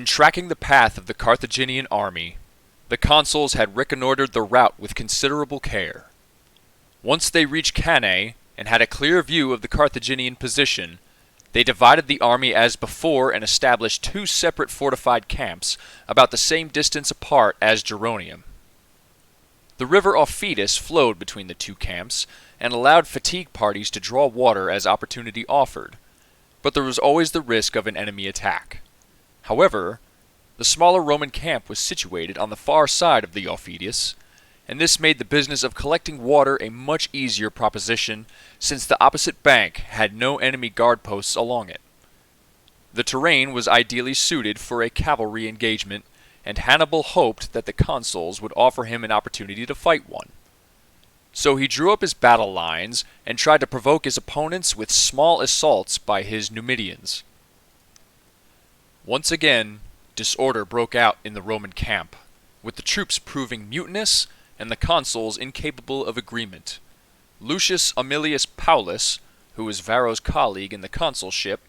tracking the path of the Carthaginian army, the consuls had reconnoitered the route with considerable care. Once they reached Cannae and had a clear view of the Carthaginian position, they divided the army as before and established two separate fortified camps about the same distance apart as Geronium. The river Aufidus flowed between the two camps and allowed fatigue parties to draw water as opportunity offered, but there was always the risk of an enemy attack. However, the smaller Roman camp was situated on the far side of the Aufidus, and this made the business of collecting water a much easier proposition since the opposite bank had no enemy guard posts along it. The terrain was ideally suited for a cavalry engagement, and Hannibal hoped that the consuls would offer him an opportunity to fight one. So he drew up his battle lines and tried to provoke his opponents with small assaults by his Numidians. Once again, disorder broke out in the Roman camp, with the troops proving mutinous and the consuls incapable of agreement. Lucius Aemilius Paulus, who was Varro's colleague in the consulship,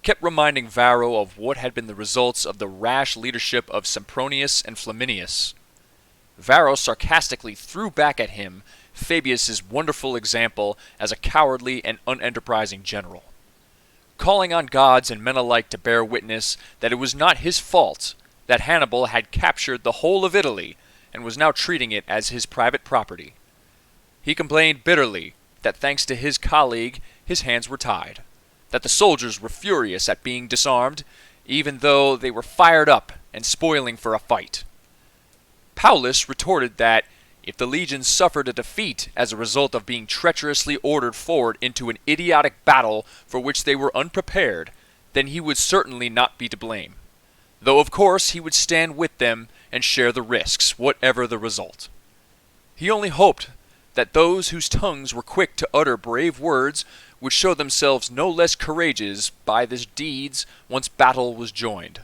kept reminding Varro of what had been the results of the rash leadership of Sempronius and Flaminius. Varro sarcastically threw back at him Fabius's wonderful example as a cowardly and unenterprising general, calling on gods and men alike to bear witness that it was not his fault that Hannibal had captured the whole of Italy and was now treating it as his private property. He complained bitterly that thanks to his colleague his hands were tied, that the soldiers were furious at being disarmed, even though they were fired up and spoiling for a fight. Paulus retorted that if the legions suffered a defeat as a result of being treacherously ordered forward into an idiotic battle for which they were unprepared, then he would certainly not be to blame, though of course he would stand with them and share the risks, whatever the result. He only hoped that those whose tongues were quick to utter brave words would show themselves no less courageous by their deeds once battle was joined.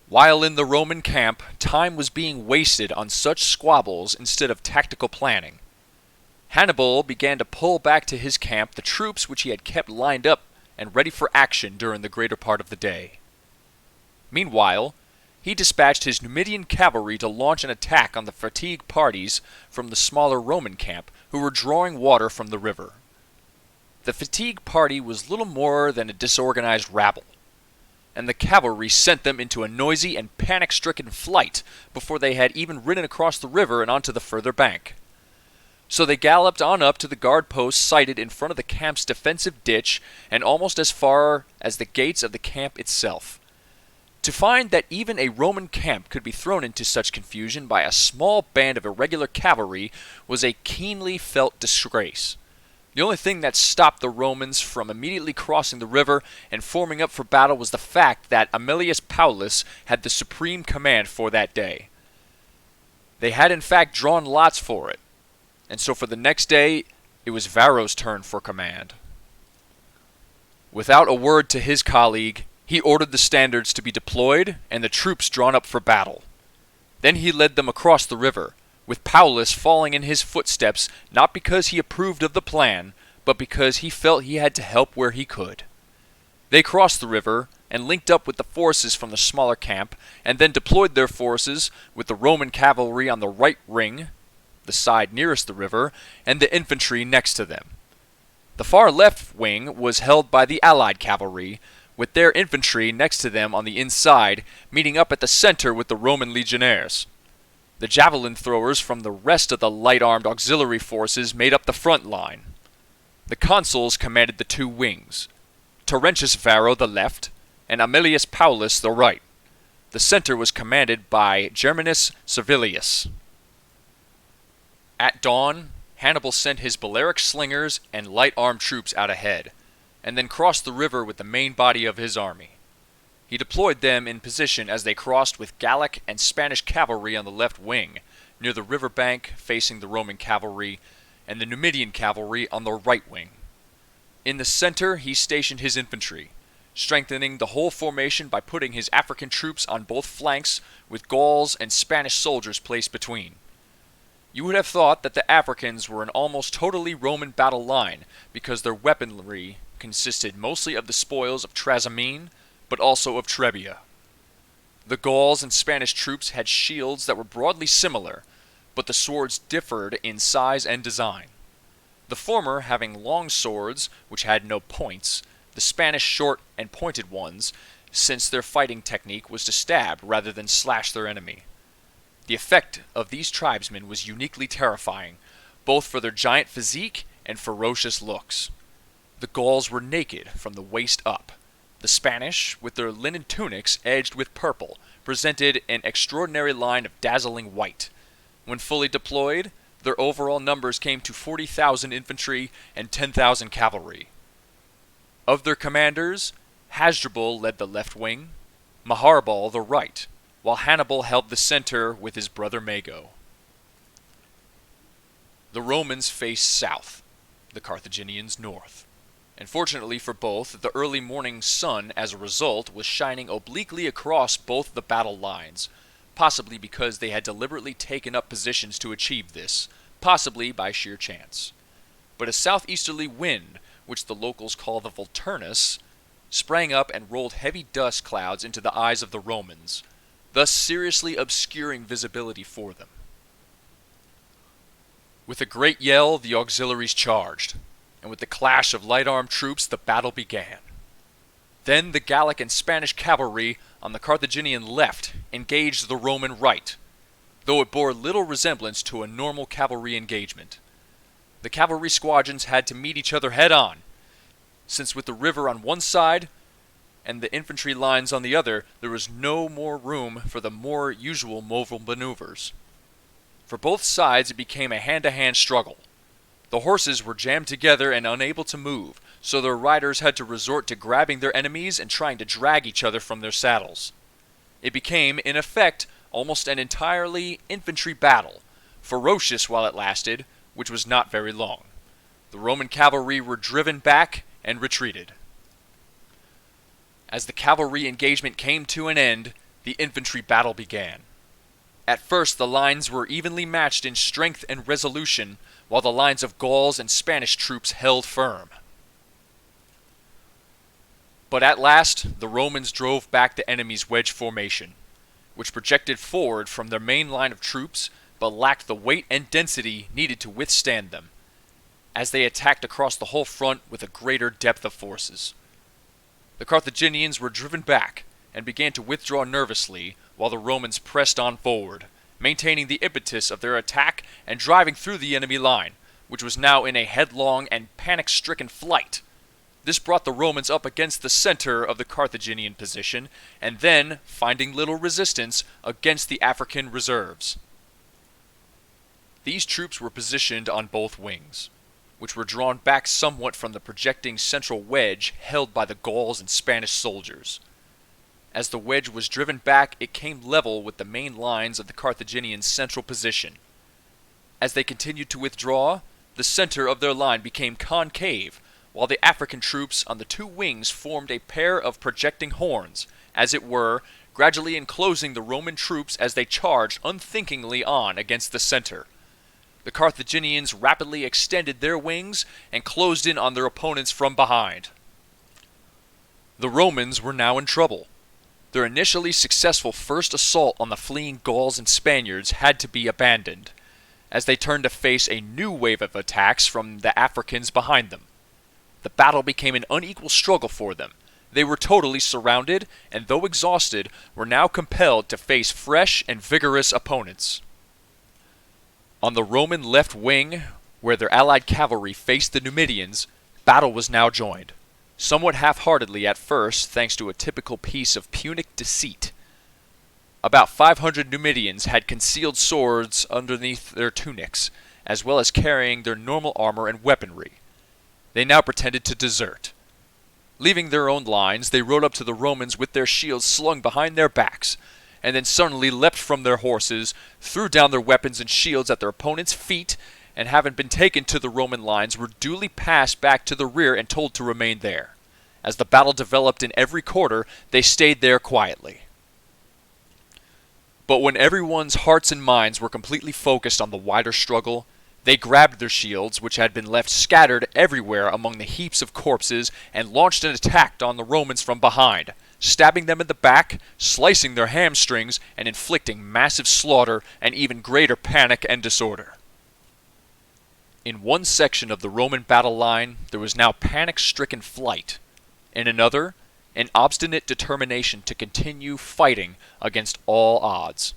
While in the Roman camp, time was being wasted on such squabbles instead of tactical planning. Hannibal began to pull back to his camp the troops which he had kept lined up and ready for action during the greater part of the day. Meanwhile, he dispatched his Numidian cavalry to launch an attack on the fatigue parties from the smaller Roman camp who were drawing water from the river. The fatigue party was little more than a disorganized rabble, and the cavalry sent them into a noisy and panic-stricken flight before they had even ridden across the river and onto the further bank. So they galloped on up to the guard post sited in front of the camp's defensive ditch and almost as far as the gates of the camp itself. To find that even a Roman camp could be thrown into such confusion by a small band of irregular cavalry was a keenly felt disgrace. The only thing that stopped the Romans from immediately crossing the river and forming up for battle was the fact that Aemilius Paulus had the supreme command for that day. They had in fact drawn lots for it, and so for the next day it was Varro's turn for command. Without a word to his colleague, he ordered the standards to be deployed and the troops drawn up for battle. Then he led them across the river, with Paulus falling in his footsteps not because he approved of the plan, but because he felt he had to help where he could. They crossed the river and linked up with the forces from the smaller camp, and then deployed their forces with the Roman cavalry on the right wing, the side nearest the river, and the infantry next to them. The far left wing was held by the allied cavalry, with their infantry next to them on the inside, meeting up at the center with the Roman legionaries. The javelin throwers from the rest of the light-armed auxiliary forces made up the front line. The consuls commanded the two wings, Terentius Varro the left, and Aemilius Paulus the right. The center was commanded by Germanus Servilius. At dawn, Hannibal sent his Balearic slingers and light-armed troops out ahead, and then crossed the river with the main body of his army. He deployed them in position as they crossed with Gallic and Spanish cavalry on the left wing, near the river bank facing the Roman cavalry, and the Numidian cavalry on the right wing. In the center he stationed his infantry, strengthening the whole formation by putting his African troops on both flanks with Gauls and Spanish soldiers placed between. You would have thought that the Africans were an almost totally Roman battle line, because their weaponry consisted mostly of the spoils of Trasimene, but also of Trebia. The Gauls and Spanish troops had shields that were broadly similar, but the swords differed in size and design. The former having long swords which had no points, the Spanish short and pointed ones, since their fighting technique was to stab rather than slash their enemy. The effect of these tribesmen was uniquely terrifying, both for their giant physique and ferocious looks. The Gauls were naked from the waist up. The Spanish, with their linen tunics edged with purple, presented an extraordinary line of dazzling white. When fully deployed, their overall numbers came to 40,000 infantry and 10,000 cavalry. Of their commanders, Hasdrubal led the left wing, Maharbal the right, while Hannibal held the center with his brother Mago. The Romans faced south, the Carthaginians north. And fortunately for both, the early morning sun, as a result, was shining obliquely across both the battle lines, possibly because they had deliberately taken up positions to achieve this, possibly by sheer chance. But a southeasterly wind, which the locals call the Vulturnus, sprang up and rolled heavy dust clouds into the eyes of the Romans, thus seriously obscuring visibility for them. With a great yell, the auxiliaries charged, and with the clash of light-armed troops, the battle began. Then the Gallic and Spanish cavalry on the Carthaginian left engaged the Roman right, though it bore little resemblance to a normal cavalry engagement. The cavalry squadrons had to meet each other head-on, since with the river on one side and the infantry lines on the other, there was no more room for the more usual mobile maneuvers. For both sides, it became a hand-to-hand struggle. The horses were jammed together and unable to move, so their riders had to resort to grabbing their enemies and trying to drag each other from their saddles. It became, in effect, almost an entirely infantry battle, ferocious while it lasted, which was not very long. The Roman cavalry were driven back and retreated. As the cavalry engagement came to an end, the infantry battle began. At first, the lines were evenly matched in strength and resolution, while the lines of Gauls and Spanish troops held firm. But at last, the Romans drove back the enemy's wedge formation, which projected forward from their main line of troops, but lacked the weight and density needed to withstand them, as they attacked across the whole front with a greater depth of forces. The Carthaginians were driven back, and began to withdraw nervously, while the Romans pressed on forward, maintaining the impetus of their attack and driving through the enemy line, which was now in a headlong and panic-stricken flight. This brought the Romans up against the center of the Carthaginian position, and then, finding little resistance, against the African reserves. These troops were positioned on both wings, which were drawn back somewhat from the projecting central wedge held by the Gauls and Spanish soldiers. As the wedge was driven back, it came level with the main lines of the Carthaginian central position. As they continued to withdraw, the center of their line became concave, while the African troops on the two wings formed a pair of projecting horns, as it were, gradually enclosing the Roman troops as they charged unthinkingly on against the center. The Carthaginians rapidly extended their wings and closed in on their opponents from behind. The Romans were now in trouble. Their initially successful first assault on the fleeing Gauls and Spaniards had to be abandoned, as they turned to face a new wave of attacks from the Africans behind them. The battle became an unequal struggle for them. They were totally surrounded, and though exhausted, were now compelled to face fresh and vigorous opponents. On the Roman left wing, where their allied cavalry faced the Numidians, battle was now joined. Somewhat half-heartedly at first, thanks to a typical piece of Punic deceit. About 500 Numidians had concealed swords underneath their tunics, as well as carrying their normal armor and weaponry. They now pretended to desert. Leaving their own lines, they rode up to the Romans with their shields slung behind their backs, and then suddenly leapt from their horses, threw down their weapons and shields at their opponents' feet, and having been taken to the Roman lines, were duly passed back to the rear and told to remain there. As the battle developed in every quarter, they stayed there quietly. But when everyone's hearts and minds were completely focused on the wider struggle, they grabbed their shields, which had been left scattered everywhere among the heaps of corpses, and launched an attack on the Romans from behind, stabbing them in the back, slicing their hamstrings, and inflicting massive slaughter and even greater panic and disorder. In one section of the Roman battle line, there was now panic-stricken flight. In another, an obstinate determination to continue fighting against all odds.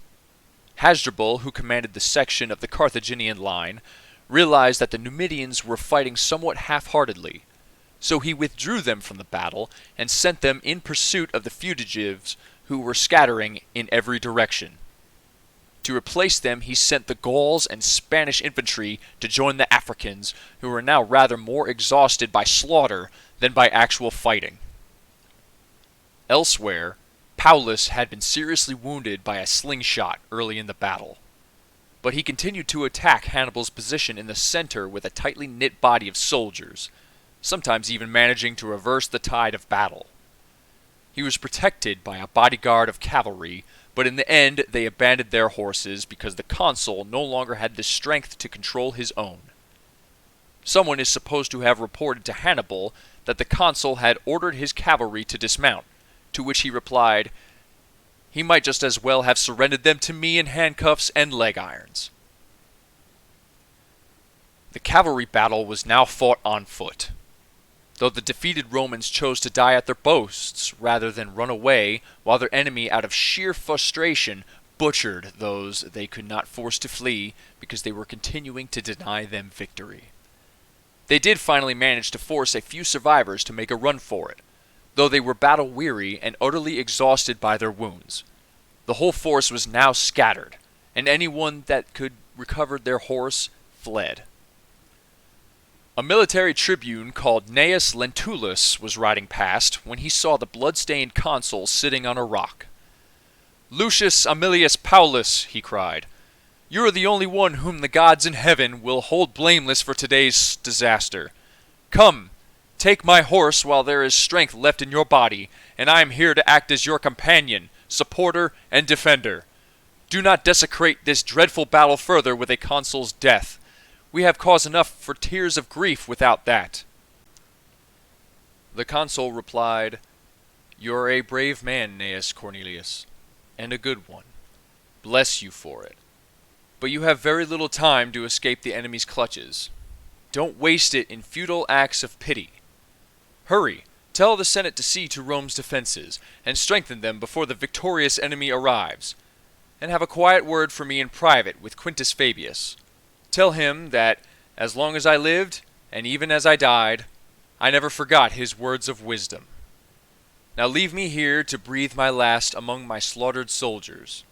Hasdrubal, who commanded the section of the Carthaginian line, realized that the Numidians were fighting somewhat half-heartedly, so he withdrew them from the battle and sent them in pursuit of the fugitives who were scattering in every direction. To replace them, he sent the Gauls and Spanish infantry to join the Africans, who were now rather more exhausted by slaughter than by actual fighting. Elsewhere, Paulus had been seriously wounded by a slingshot early in the battle, but he continued to attack Hannibal's position in the center with a tightly knit body of soldiers, sometimes even managing to reverse the tide of battle. He was protected by a bodyguard of cavalry, but in the end they abandoned their horses because the consul no longer had the strength to control his own. Someone is supposed to have reported to Hannibal that the consul had ordered his cavalry to dismount, to which he replied, "He might just as well have surrendered them to me in handcuffs and leg irons." The cavalry battle was now fought on foot. Though the defeated Romans chose to die at their posts rather than run away, while their enemy, out of sheer frustration, butchered those they could not force to flee because they were continuing to deny them victory. They did finally manage to force a few survivors to make a run for it, though they were battle-weary and utterly exhausted by their wounds. The whole force was now scattered, and anyone that could recover their horse fled. A military tribune called Gnaeus Lentulus was riding past when he saw the blood-stained consul sitting on a rock. "Lucius Aemilius Paulus," he cried, "you are the only one whom the gods in heaven will hold blameless for today's disaster. Come, take my horse while there is strength left in your body, and I am here to act as your companion, supporter, and defender. Do not desecrate this dreadful battle further with a consul's death. We have cause enough for tears of grief without that." The consul replied, "You are a brave man, Gnaeus Cornelius, and a good one. Bless you for it. But you have very little time to escape the enemy's clutches. Don't waste it in futile acts of pity. Hurry, tell the Senate to see to Rome's defenses, and strengthen them before the victorious enemy arrives. And have a quiet word for me in private with Quintus Fabius. Tell him that, as long as I lived, and even as I died, I never forgot his words of wisdom. Now leave me here to breathe my last among my slaughtered soldiers.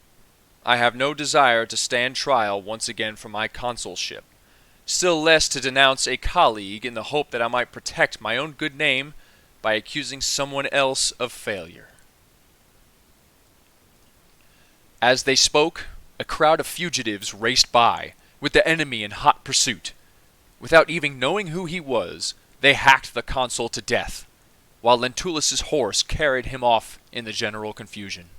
I have no desire to stand trial once again for my consulship, still less to denounce a colleague in the hope that I might protect my own good name by accusing someone else of failure." As they spoke, a crowd of fugitives raced by, with the enemy in hot pursuit. Without even knowing who he was, they hacked the consul to death, while Lentulus's horse carried him off in the general confusion.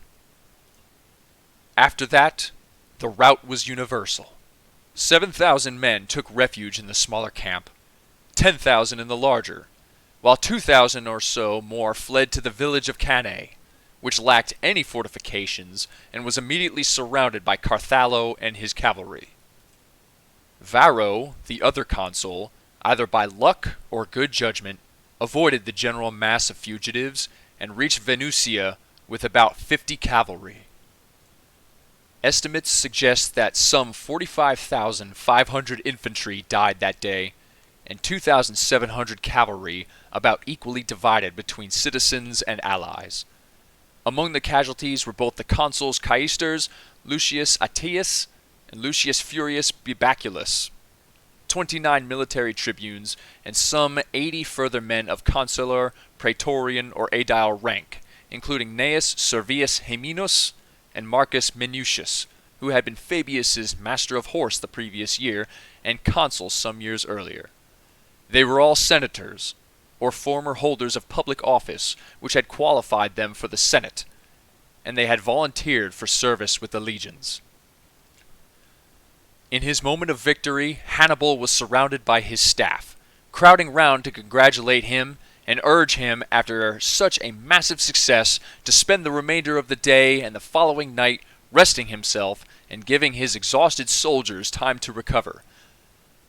After that, the rout was universal. 7,000 men took refuge in the smaller camp, 10,000 in the larger, while 2,000 or so more fled to the village of Cannae, which lacked any fortifications and was immediately surrounded by Carthalo and his cavalry. Varro, the other consul, either by luck or good judgment, avoided the general mass of fugitives and reached Venusia with about 50 cavalry. Estimates suggest that some 45,500 infantry died that day, and 2,700 cavalry, about equally divided between citizens and allies. Among the casualties were both the consuls Caestars, Lucius Attius, and Lucius Furius Bibaculus, 29 military tribunes, and some 80 further men of consular, praetorian, or aedile rank, including Gnaeus Servius Haeminus and Marcus Minucius, who had been Fabius's master of horse the previous year and consul some years earlier. They were all senators, or former holders of public office which had qualified them for the Senate, and they had volunteered for service with the legions. In his moment of victory, Hannibal was surrounded by his staff, crowding round to congratulate him and urge him, after such a massive success, to spend the remainder of the day and the following night resting himself and giving his exhausted soldiers time to recover.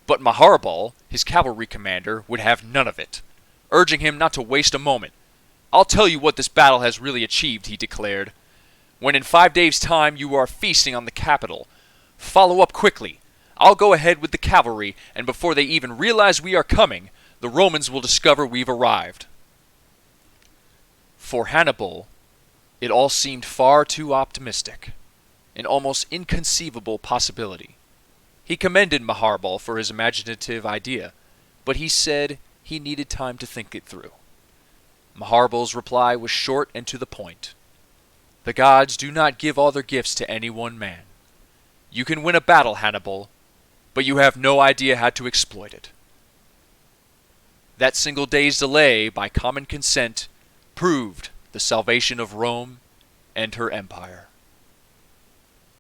But Maharbal, his cavalry commander, would have none of it, urging him not to waste a moment. "I'll tell you what this battle has really achieved," he declared. "When in 5 days' time you are feasting on the capital, follow up quickly. I'll go ahead with the cavalry, and before they even realize we are coming, the Romans will discover we've arrived." For Hannibal, it all seemed far too optimistic, an almost inconceivable possibility. He commended Maharbal for his imaginative idea, but he said he needed time to think it through. Maharbal's reply was short and to the point. "The gods do not give all their gifts to any one man. You can win a battle, Hannibal, but you have no idea how to exploit it." That single day's delay, by common consent, proved the salvation of Rome and her empire.